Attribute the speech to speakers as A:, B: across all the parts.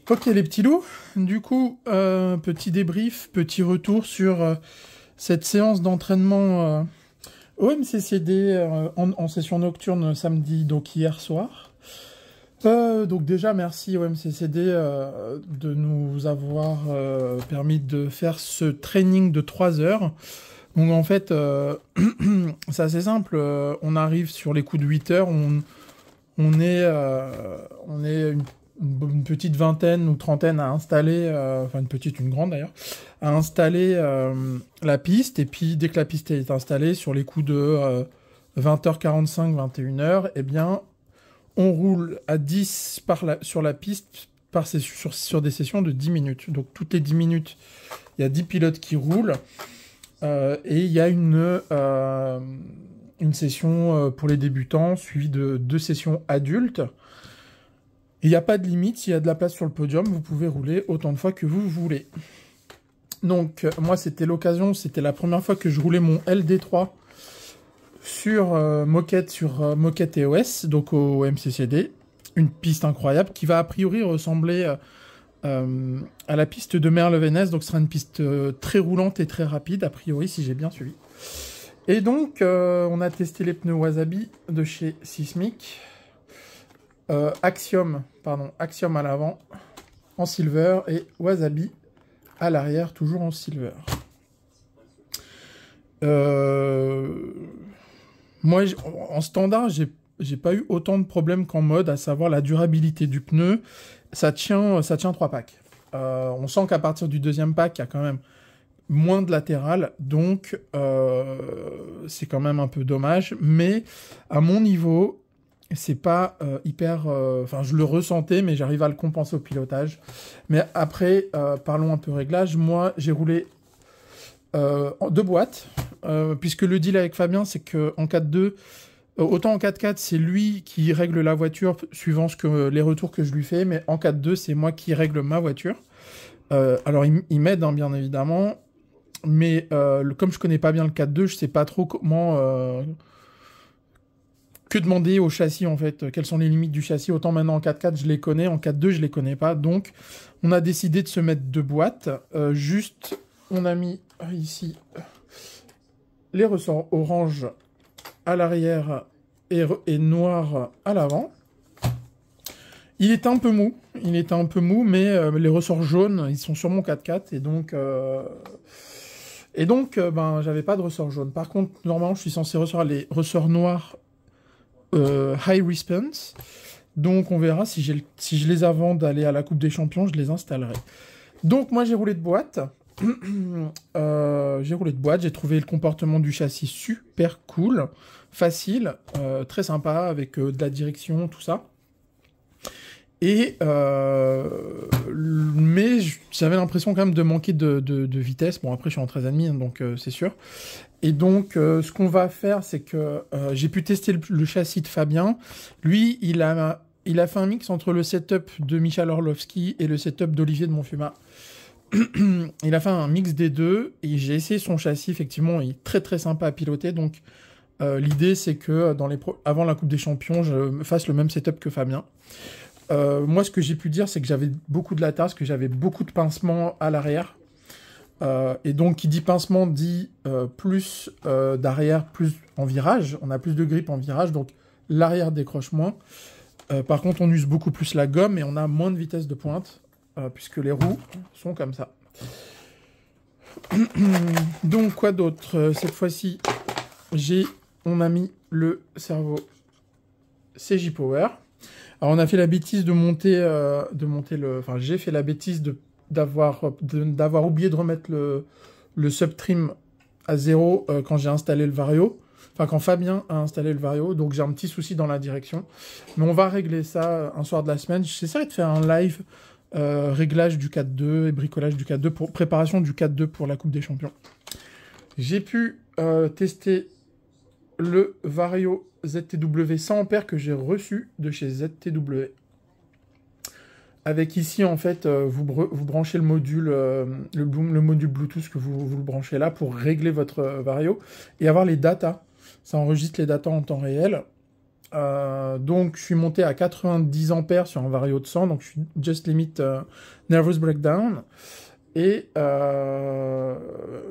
A: Ok les petits loups, du coup, petit débrief, petit retour sur cette séance d'entraînement au MCCD en session nocturne samedi, donc hier soir. Donc déjà merci au MCCD de nous avoir permis de faire ce training de 3 heures. Donc en fait, c'est assez simple, on arrive sur les coups de 8 heures, on est une petite vingtaine ou trentaine à installer, enfin une petite, une grande d'ailleurs, à installer la piste. Et puis dès que la piste est installée, sur les coups de 20h45, 21h, eh bien on roule à 10 sur la piste sur des sessions de 10 minutes. Donc toutes les 10 minutes, il y a 10 pilotes qui roulent. Et il y a une session pour les débutants, suivie de 2 sessions adultes. Il n'y a pas de limite, s'il y a de la place sur le podium, vous pouvez rouler autant de fois que vous voulez. Donc moi c'était l'occasion, c'était la première fois que je roulais mon LD3 sur Moquette EOS, donc au MCCD. Une piste incroyable qui va a priori ressembler à la piste de Merlevenez, donc ce sera une piste très roulante et très rapide, a priori, si j'ai bien suivi. Et donc, on a testé les pneus Wasabi de chez Sismic. Axiom à l'avant, en silver, et Wasabi à l'arrière, toujours en silver. Moi, en standard, j'ai pas eu autant de problèmes qu'en mode, à savoir la durabilité du pneu. Ça tient 3 packs. On sent qu'à partir du deuxième pack, il y a quand même moins de latéral, donc c'est quand même un peu dommage. Mais à mon niveau, c'est pas hyper... Enfin, je le ressentais, mais j'arrive à le compenser au pilotage. Mais après, parlons un peu réglage. Moi, j'ai roulé 2 boîtes, puisque le deal avec Fabien, c'est qu'en 4-2, autant en 4x4, c'est lui qui règle la voiture suivant les retours que je lui fais, mais en 4x2, c'est moi qui règle ma voiture. Alors, il m'aide, hein, bien évidemment, mais comme je connais pas bien le 4x2, je sais pas trop comment... que demander au châssis, en fait, quelles sont les limites du châssis. Autant maintenant en 4x4, je les connais, en 4x2, je les connais pas. Donc, on a décidé de se mettre 2 boîtes. Juste, on a mis ici les ressorts orange à l'arrière et noir à l'avant. Il était un peu mou, mais les ressorts jaunes, ils sont sur mon 4x4, et donc, ben, j'avais pas de ressort jaune. Par contre, normalement, je suis censé recevoir les ressorts noirs high response. Donc, on verra si je les avant d'aller à la Coupe des Champions, je les installerai. Donc, moi, j'ai roulé de boîte. J'ai trouvé le comportement du châssis super cool, facile, très sympa, avec de la direction, tout ça. Et mais j'avais l'impression quand même de manquer de vitesse. Bon, après je suis en 13,5, hein, donc c'est sûr. Et donc ce qu'on va faire, c'est que j'ai pu tester le châssis de Fabien. Lui, il a fait un mix entre le setup de Michal Orlovski et le setup d'Olivier de Monfuma. Il a fait un mix des deux, et j'ai essayé son châssis. Effectivement, il est très très sympa à piloter. Donc l'idée, c'est que avant la Coupe des Champions, je me fasse le même setup que Fabien. Moi, ce que j'ai pu dire, c'est que j'avais beaucoup de latas, que j'avais beaucoup de pincements à l'arrière. Et donc, qui dit pincement dit plus d'arrière, plus en virage. On a plus de grip en virage, donc l'arrière décroche moins. Par contre, on use beaucoup plus la gomme et on a moins de vitesse de pointe, puisque les roues sont comme ça. Donc, quoi d'autre? Cette fois-ci, on a mis le servo CJ Power. Alors, on a fait la bêtise de monter enfin, j'ai fait la bêtise d'avoir oublié de remettre le subtrim à 0 quand j'ai installé le Vario. Enfin, quand Fabien a installé le Vario. Donc, j'ai un petit souci dans la direction. Mais on va régler ça un soir de la semaine. J'essaierai de faire un live réglage du 4.2 et bricolage du 4.2 pour préparation du 4.2 pour la Coupe des Champions. J'ai pu tester le Vario ZTW 100 ampères que j'ai reçu de chez ZTW. Avec ici, en fait, vous branchez le module Bluetooth que vous le branchez là pour régler votre Vario et avoir les datas. Ça enregistre les datas en temps réel. Donc je suis monté à 90 ampères sur un vario de 100, donc je suis just limit nervous breakdown. Et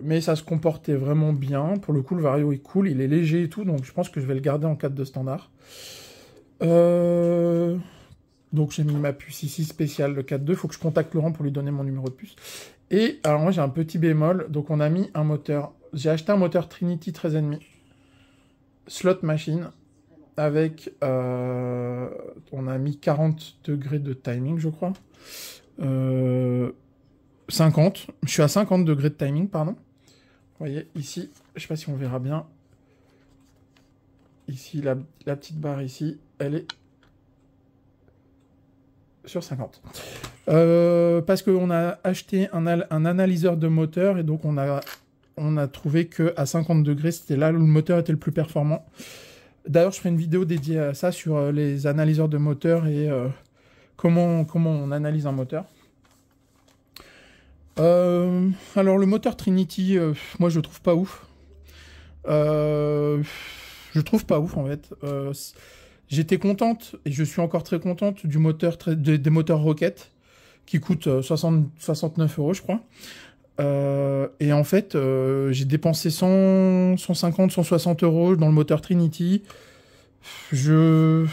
A: mais ça se comportait vraiment bien. Pour le coup, le vario est cool, il est léger et tout, donc je pense que je vais le garder en 4 de standard. Donc j'ai mis ma puce ici spéciale, le 4.2. Il faut que je contacte Laurent pour lui donner mon numéro de puce. Et alors moi j'ai un petit bémol, donc on a mis un moteur. J'ai acheté un moteur Trinity 13,5 slot machine avec on a mis 40 degrés de timing, je crois. 50. Je suis à 50 degrés de timing, pardon. Vous voyez ici, je sais pas si on verra bien. Ici, la petite barre ici, elle est sur 50. Parce qu'on a acheté un analyseur de moteur et donc on a trouvé qu'à 50 degrés, c'était là où le moteur était le plus performant. D'ailleurs, je ferai une vidéo dédiée à ça sur les analyseurs de moteur et comment on analyse un moteur. Alors, le moteur Trinity, moi, je le trouve pas ouf. Je trouve pas ouf, en fait. J'étais contente, et je suis encore très contente, du moteur des moteurs Rocket, qui coûtent 69 €, je crois. Et en fait, j'ai dépensé 150, 160 € dans le moteur Trinity. J'ai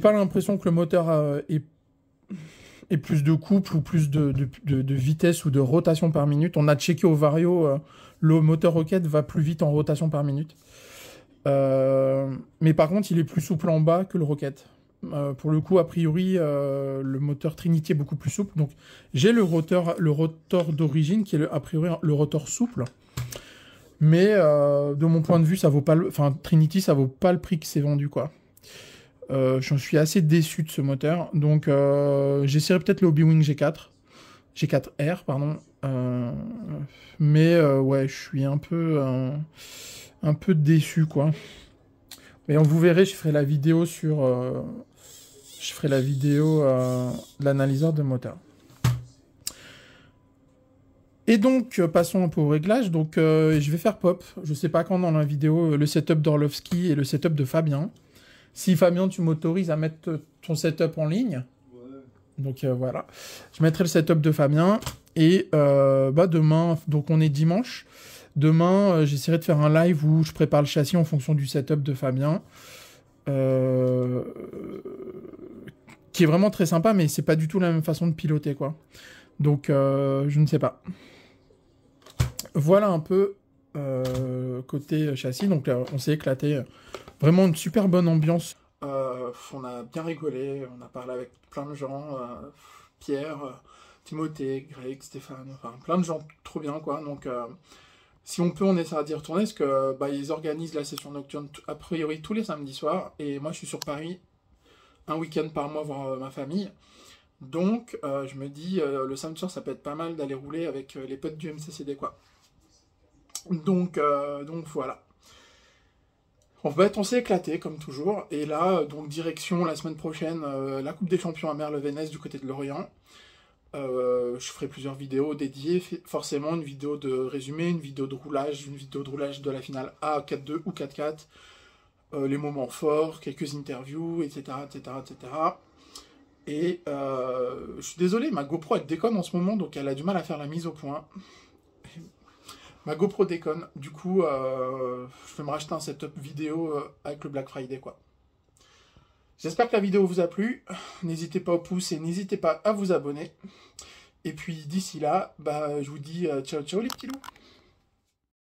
A: pas l'impression que le moteur ait plus de couple ou plus de vitesse ou de rotation par minute. On a checké au Vario, le moteur Rocket va plus vite en rotation par minute. Mais par contre, il est plus souple en bas que le Rocket. Pour le coup, a priori, le moteur Trinity est beaucoup plus souple. Donc, j'ai le rotor d'origine qui est a priori le rotor souple. Mais de mon point de vue, ça vaut pas Trinity, ça vaut pas le prix que c'est vendu, quoi. J'en suis assez déçu de ce moteur. Donc, j'essaierai peut-être le Hobbywing G4R, pardon. Mais ouais, je suis un peu déçu, quoi. Mais vous verrez, je ferai la vidéo sur... de l'analyseur de moteur. Et donc, passons un peu au réglage. Donc, je vais faire pop. Je sais pas quand dans la vidéo, le setup d'Orlovski et le setup de Fabien. Si Fabien, tu m'autorises à mettre ton setup en ligne. Ouais. Donc, voilà. Je mettrai le setup de Fabien. Et demain, donc on est dimanche. Demain, j'essaierai de faire un live où je prépare le châssis en fonction du setup de Fabien. Qui est vraiment très sympa, mais c'est pas du tout la même façon de piloter, quoi. Donc, je ne sais pas. Voilà un peu côté châssis. Donc, on s'est éclaté. Vraiment une super bonne ambiance. On a bien rigolé. On a parlé avec plein de gens. Pierre, Timothée, Greg, Stéphane. Enfin, plein de gens trop bien, quoi. Donc... si on peut, on essaiera d'y retourner, parce que ils organisent la session nocturne a priori tous les samedis soirs, et moi je suis sur Paris un week-end par mois voir ma famille. Donc je me dis, le samedi soir ça peut être pas mal d'aller rouler avec les potes du MCCD, quoi. Donc voilà. On s'est éclaté comme toujours, et là, donc direction la semaine prochaine, la Coupe des Champions à Merle-Vénès du côté de Lorient. Je ferai plusieurs vidéos dédiées, forcément une vidéo de résumé, une vidéo de roulage de la finale A, 4-2 ou 4-4, les moments forts, quelques interviews, etc. Et je suis désolé, ma GoPro elle déconne en ce moment, donc elle a du mal à faire la mise au point. Ma GoPro déconne, du coup je vais me racheter un setup vidéo avec le Black Friday, quoi. J'espère que la vidéo vous a plu. N'hésitez pas au pouce et n'hésitez pas à vous abonner. Et puis d'ici là, je vous dis ciao ciao les petits loups.